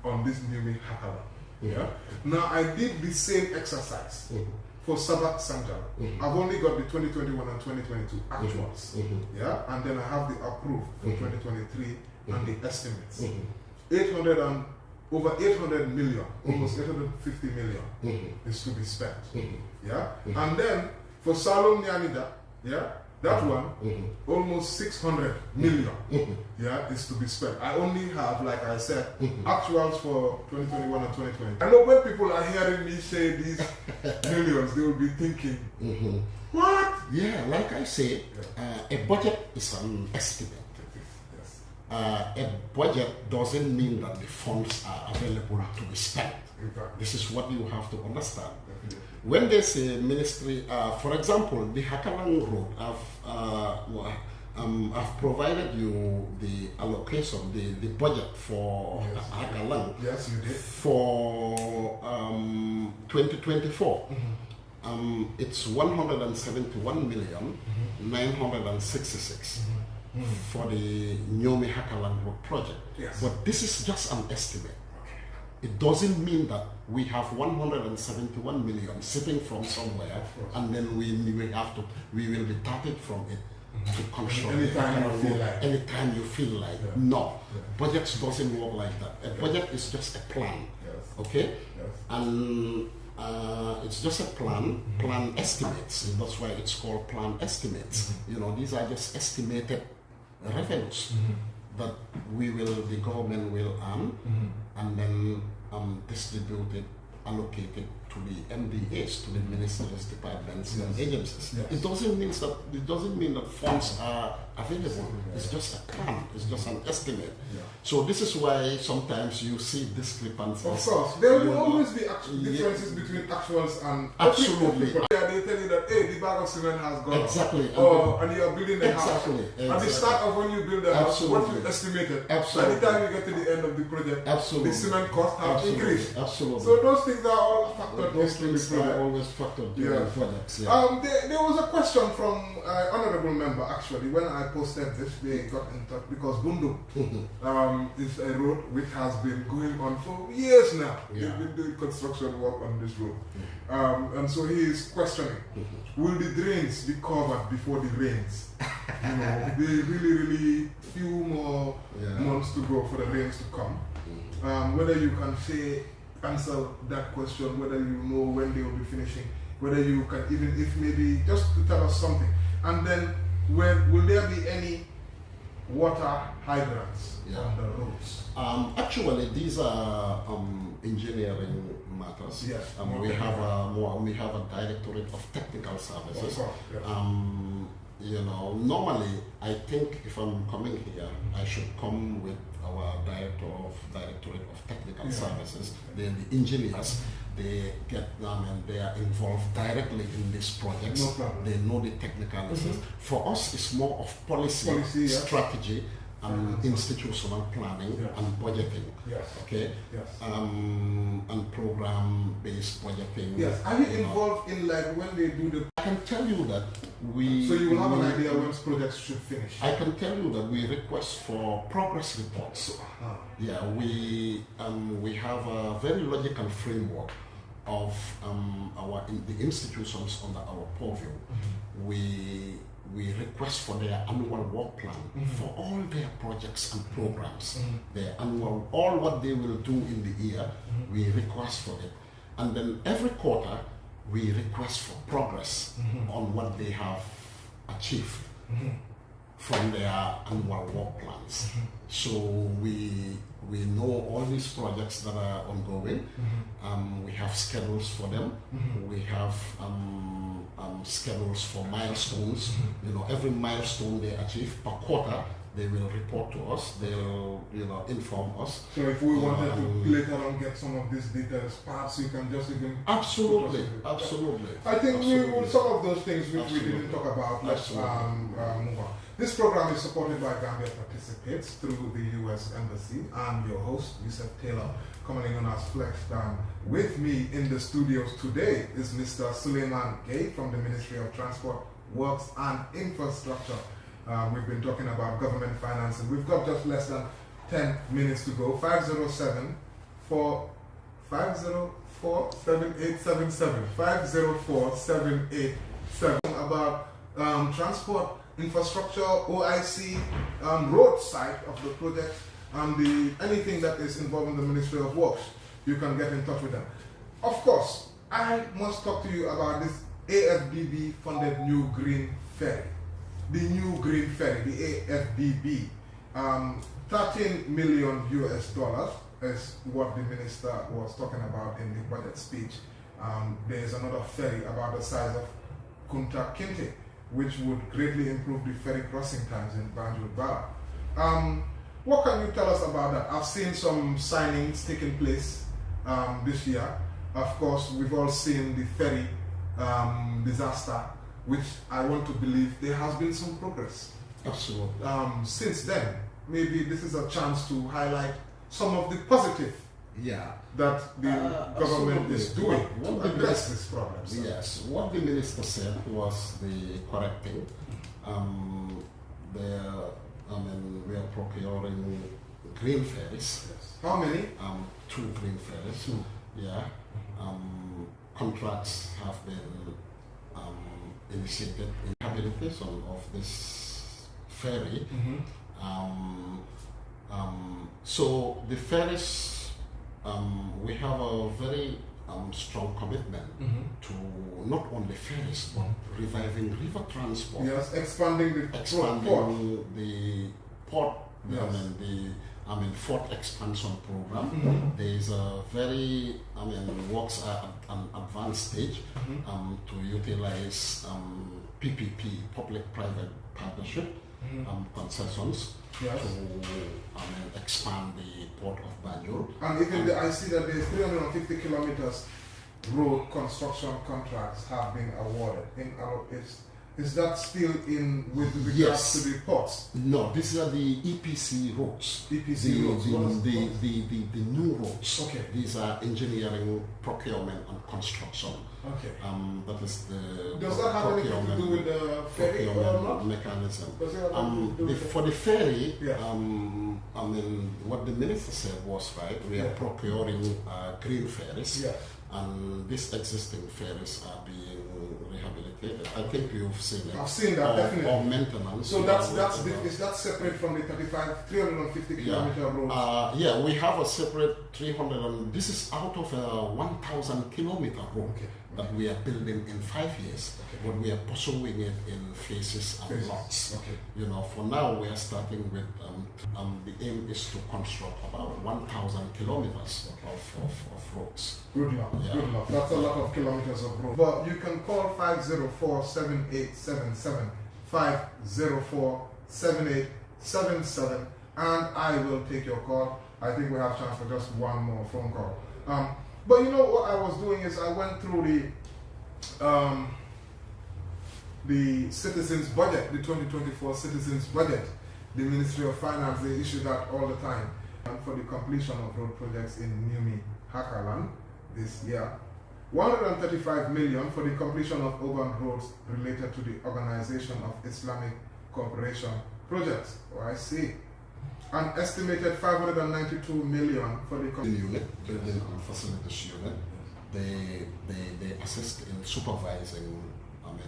Speaker 1: on this new Hakala. Yeah. Now I did the same exercise for Sabak Sanjal. I've only got the 2021 and 2022 actuals. Yeah, and then I have the approved for 2023 and the estimates. Over 800 million, almost 850 million is to be spent. Yeah, and then for Salom Nyanida, yeah, that one almost 600 million. Yeah, is to be spent. I only have, like I said, actuals for 2021 and 2020. I know when people are hearing me say these millions, they will be thinking, what?
Speaker 2: Yeah, like I said, a budget is an estimate. A budget doesn't mean that the funds are available to be spent.
Speaker 1: Exactly.
Speaker 2: This is what you have to understand.
Speaker 1: Definitely.
Speaker 2: When they say ministry, for example, the Hakalang Road, I've provided you the allocation, the budget for Hakalang.
Speaker 1: Yes, you did.
Speaker 2: For 2024. It's 171 million 966. For the Nyomi Hakalang Road project.
Speaker 1: Yes.
Speaker 2: But this is just an estimate. It doesn't mean that we have 171 million sitting from somewhere and then we will be tapping from it to construct anytime you feel like.
Speaker 1: Yeah.
Speaker 2: No.
Speaker 1: Yeah.
Speaker 2: Budgets doesn't work like that. A budget is just a plan.
Speaker 1: Yes.
Speaker 2: Okay?
Speaker 1: Yes.
Speaker 2: And it's just a plan estimates. That's why it's called plan estimates. You know, these are just estimated revenues that the government will earn and then distributed, allocated to the MDAs, to the ministries, departments, and agencies.
Speaker 1: Yes.
Speaker 2: It doesn't mean that funds are available. It's just a plan. It's just an estimate.
Speaker 1: Yeah.
Speaker 2: So this is why sometimes you see discrepancies.
Speaker 1: Of course, there will always be differences between actuals and
Speaker 2: absolutely.
Speaker 1: Yeah, they tell you that hey, the bag of cement has gone
Speaker 2: exactly,
Speaker 1: and you are building a house.
Speaker 2: Exactly.
Speaker 1: At the start of when you build a house, what you estimated.
Speaker 2: Absolutely.
Speaker 1: By the time you get to the end of the project,
Speaker 2: absolutely.
Speaker 1: the cement costs have increased.
Speaker 2: Absolutely.
Speaker 1: So those things are all factored
Speaker 2: those
Speaker 1: into the
Speaker 2: things are
Speaker 1: project.
Speaker 2: always factored during projects. Yeah.
Speaker 1: There was a question from honorable member actually when I posted this. They got in touch because Bundu is a road which has been going on for years now.
Speaker 2: Yeah.
Speaker 1: They've been doing construction work on this road, and so he is questioning: will the drains be covered before the rains? You know, they really few more months to go for the rains to come. Whether you can say answer that question, whether you know when they will be finishing, whether you can even, if maybe just to tell us something. And then will there be any water hydrants on the roads?
Speaker 2: Actually, these are engineering matters.
Speaker 1: Yes.
Speaker 2: We have a directorate of technical services.
Speaker 1: Of course, yes.
Speaker 2: You know, normally I think if I'm coming here, I should come with our directorate of technical services. Then the engineers, they get them and they are involved directly in these projects.
Speaker 1: No problem.
Speaker 2: They know the technicalities. For us, it's more of policy strategy, institutional planning and budgeting.
Speaker 1: Yes.
Speaker 2: Okay.
Speaker 1: Yes.
Speaker 2: And program-based budgeting.
Speaker 1: Yes. Are you involved in, like, when they do the?
Speaker 2: I can tell you that we.
Speaker 1: So you will have an idea when projects should finish.
Speaker 2: I can tell you that we request for progress reports. Yeah, we have a very logical framework of the institutions under our purview. We request for their annual work plan for all their projects and programs. Their annual, all what they will do in the year, we request for it. And then every quarter, we request for progress on what they have achieved from their annual work plans. So we know all these projects that are ongoing. We have schedules for them. We have schedules for milestones. You know, every milestone they achieve per quarter, they will report to us. They'll, inform us.
Speaker 1: So if we wanted to later on get some of these details, perhaps you can just even.
Speaker 2: Absolutely.
Speaker 1: I think we will, some of those things which we didn't talk about. Let's move on. This program is supported by Gambia Participates through the U.S. Embassy. I'm your host, Yusef Taylor, commonly known as Flex Dan. With me in the studios today is Mr. Suleiman Gay from the Ministry of Transport, Works and Infrastructure. We've been talking about government financing. We've got just less than 10 minutes to go. 504-7877. 504-7877 about transport, infrastructure, OIC, road side of the project, and anything that is involved in the Ministry of Works. You can get in touch with them. Of course, I must talk to you about this AFDB funded new green ferry. The new green ferry, the AFDB, 13 million US dollars is what the minister was talking about in the budget speech. There is another ferry about the size of Kunta Kinte, which would greatly improve the ferry crossing times in Banjul Bara. What can you tell us about that? I've seen some signings taking place this year. Of course, we've all seen the ferry disaster, which I want to believe there has been some progress.
Speaker 2: Absolutely.
Speaker 1: Since then, maybe this is a chance to highlight some of the positive that the government is doing to address these problems.
Speaker 2: Yes, what the minister said was the correct thing. We are procuring green ferries.
Speaker 1: Yes. How many?
Speaker 2: 2 green ferries. Yeah. Contracts have been initiated in rehabilitation of this ferry. So the ferries, we have a very strong commitment to not only ferries but reviving river transport.
Speaker 1: Yes, expanding
Speaker 2: the port.
Speaker 1: Yes.
Speaker 2: Port expansion program. There is a very, works at an advanced stage to utilize PPP, public-private partnership concessions to expand the port of Banjul.
Speaker 1: And even I see that there's 350 kilometers road construction contracts have been awarded. Is that still in with regards to the ports?
Speaker 2: No, these are the EPC roads.
Speaker 1: roads.
Speaker 2: The new roads.
Speaker 1: Okay.
Speaker 2: These are engineering, procurement, and construction.
Speaker 1: Okay.
Speaker 2: That is the
Speaker 1: Does that have anything to do with the ferry or not?
Speaker 2: Mechanism.
Speaker 1: Does it have anything to do with
Speaker 2: for the ferry,
Speaker 1: yes.
Speaker 2: what the minister said was right. We are procuring green ferries,
Speaker 1: yes.
Speaker 2: and these existing ferries are being rehabilitated rehabilitated. I think you've seen it.
Speaker 1: I've seen that, definitely.
Speaker 2: Or maintenance.
Speaker 1: So is that separate from the 350 kilometer road?
Speaker 2: Yeah, we have a separate 300, and this is out of a 1,000 kilometer road that we are building in 5 years, but we are pursuing it in phases and lots. You know, for now we are starting with the aim is to construct about 1,000 kilometers of roads.
Speaker 1: Good luck. Yeah. Good luck. That's a lot of kilometers of road. But you can call 504-7877, 504-7877, and I will take your call. I think we have chance for just one more phone call. But you know what I was doing is I went through the citizens budget, the 2024 citizens budget. The Ministry of Finance, they issue that all the time for the completion of road projects in Numi, Hakaland this year. 135 million for the completion of urban roads related to the Organization of Islamic Cooperation projects, OIC. An estimated 592 million for the
Speaker 2: unit, building and facilities unit. They assist in supervising,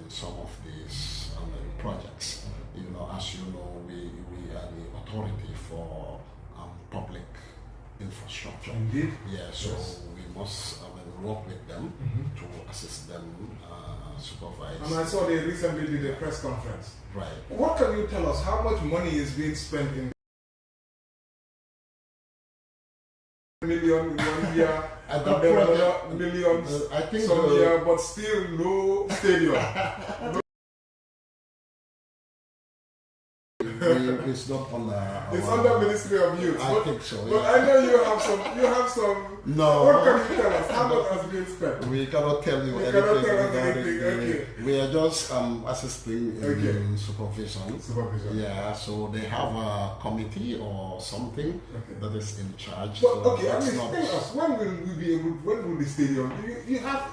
Speaker 2: some of these projects. You know, as you know, we are the authority for public infrastructure.
Speaker 1: Indeed.
Speaker 2: Yeah, so we must work with them to assist them supervise.
Speaker 1: And I saw they recently did a press conference.
Speaker 2: Right.
Speaker 1: What can you tell us? How much money is being spent in million in 1 year, and then another millions
Speaker 2: I think
Speaker 1: some year, but still no stadium?
Speaker 2: It's not on
Speaker 1: it's under Ministry of Youth.
Speaker 2: I think so.
Speaker 1: But I know you have some.
Speaker 2: No.
Speaker 1: What can you tell us? How much has been spent?
Speaker 2: We cannot tell you anything.
Speaker 1: Cannot tell us anything. Okay.
Speaker 2: We are just assisting in supervision.
Speaker 1: Supervision.
Speaker 2: Yeah. So they have a committee or something that is in charge.
Speaker 1: But
Speaker 2: so
Speaker 1: okay, I mean, tell us, when will we be able? When will the stadium?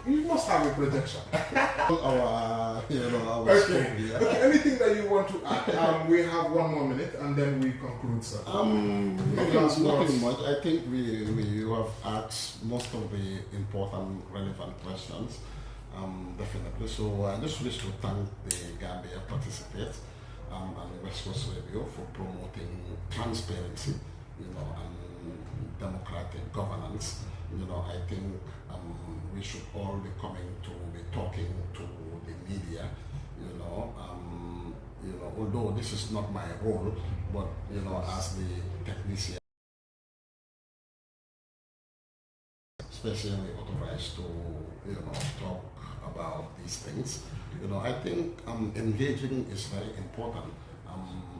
Speaker 1: You must have a projection.
Speaker 2: our
Speaker 1: okay. Okay. Anything that you want to add? We have 1 more minute and then we conclude, sir.
Speaker 2: Nothing much. I think you have asked most of the important, relevant questions. Definitely. So I just wish to thank the Gambia participants and West Coast Radio for promoting transparency, and democratic governance. I think we should all be coming to be talking to the media. Although this is not my role, but as the technician, especially authorized to talk about these things. I think engaging is very important.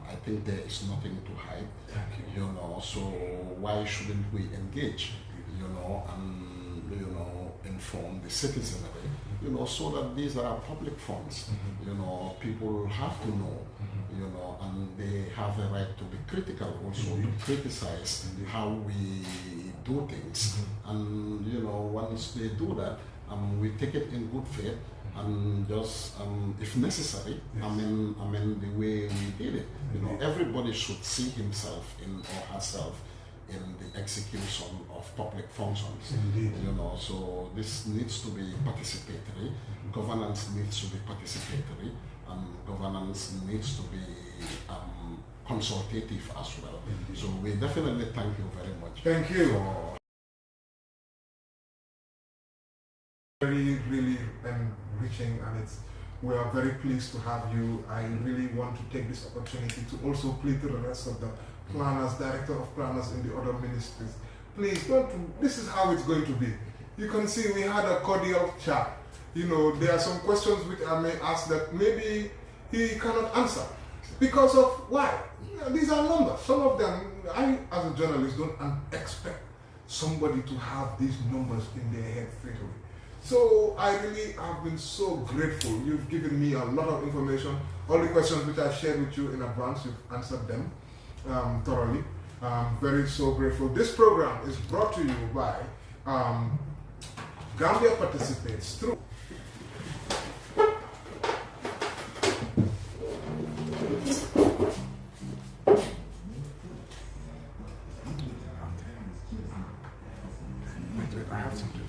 Speaker 2: I think there is nothing to hide. So why shouldn't we engage? And inform the citizenry. So that these are public funds. People have to know. And they have a right to be critical also, to criticize how we do things. And once they do that, we take it in good faith and just, if necessary, amend the way we did it. Everybody should see himself or herself in the execution of public functions.
Speaker 1: Indeed.
Speaker 2: So this needs to be participatory. Governance needs to be participatory, and governance needs to be consultative as well.
Speaker 1: Indeed.
Speaker 2: So we definitely thank you very much.
Speaker 1: Thank you. Very, really enriching, and we are very pleased to have you. I really want to take this opportunity to also plead to the rest of the planners, director of planners in the other ministries. Please don't. This is how it's going to be. You can see we had a cordial chat. There are some questions which I may ask that maybe he cannot answer because of why. These are numbers. Some of them, I as a journalist don't expect somebody to have these numbers in their head straight away. So I really have been so grateful. You've given me a lot of information. All the questions which I shared with you in advance, you've answered them thoroughly. Very so grateful. This program is brought to you by Gambia Participates through I have something.